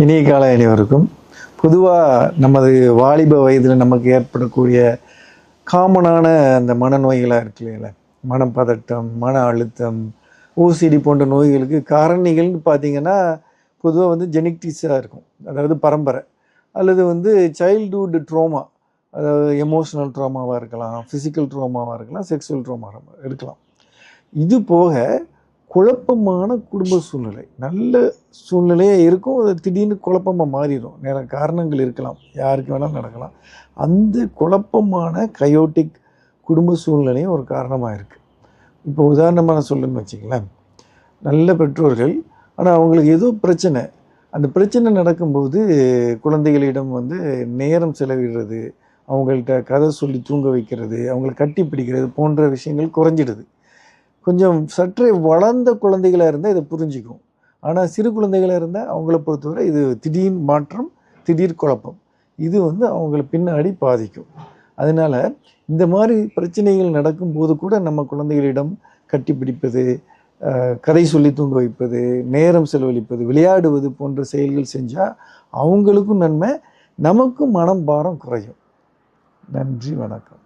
இனிய கால அனைவருக்கும். பொதுவாக நமது வாலிப வயதில் நமக்கு ஏற்படக்கூடிய காமனான அந்த மனநோய்களாக இருக்கு இல்லைங்களா, மனப்பதட்டம், மன அழுத்தம், ஓசிடி போன்ற நோய்களுக்கு காரணிகள்னு பார்த்தீங்கன்னா பொதுவாக வந்து ஜெனட்டிக்ஸாக இருக்கும். அதாவது பரம்பரை, அல்லது வந்து சைல்டுஹுட் ட்ரோமா, அதாவது எமோஷனல் ட்ராமாவாக இருக்கலாம், ஃபிசிக்கல் ட்ரோமாவாக இருக்கலாம், செக்ஸுவல் ட்ரோமாவாக இருக்கலாம். இது போக குழப்பமான குடும்ப சூழ்நிலை, நல்ல சூழ்நிலையாக இருக்கும், அது திடீர்னு குழப்பமாக மாறிடும். நிறைய காரணங்கள் இருக்கலாம், யாருக்கு வேணாலும் நடக்கலாம். அந்த குழப்பமான கயோட்டிக் குடும்ப சூழ்நிலையும் ஒரு காரணமாக இருக்குது. இப்போ உதாரணமாக நான் சொல்லுன்னு வச்சுங்களேன், நல்ல பெற்றோர்கள், ஆனால் அவங்களுக்கு ஏதோ பிரச்சனை, அந்த பிரச்சனை நடக்கும்போது குழந்தைகளிடம் வந்து நேரம் செலவிடுறது, அவங்கள்ட்ட கதை சொல்லி தூங்க வைக்கிறது, அவங்களை கட்டி பிடிக்கிறது போன்ற விஷயங்கள் குறைஞ்சிடுது. கொஞ்சம் சற்றே வளர்ந்த குழந்தைகளாக இருந்தால் இதை புரிஞ்சிக்கும். ஆனால் சிறு குழந்தைகளாக இருந்தால் அவங்கள பொறுத்தவரை இது திடீர் மாற்றம், திடீர் குழப்பம், இது வந்து அவங்கள பின்னாடி பாதிக்கும். அதனால் இந்த மாதிரி பிரச்சனைகள் நடக்கும்போது கூட நம்ம குழந்தைகளிடம் கட்டி பிடிப்பது, கதை சொல்லி தூங்க வைப்பது, நேரம் செலவழிப்பது, விளையாடுவது போன்ற செயல்கள் செஞ்சால் அவங்களுக்கும் நன்மை, நமக்கும் மனம் பாரம் குறையும். நன்றி, வணக்கம்.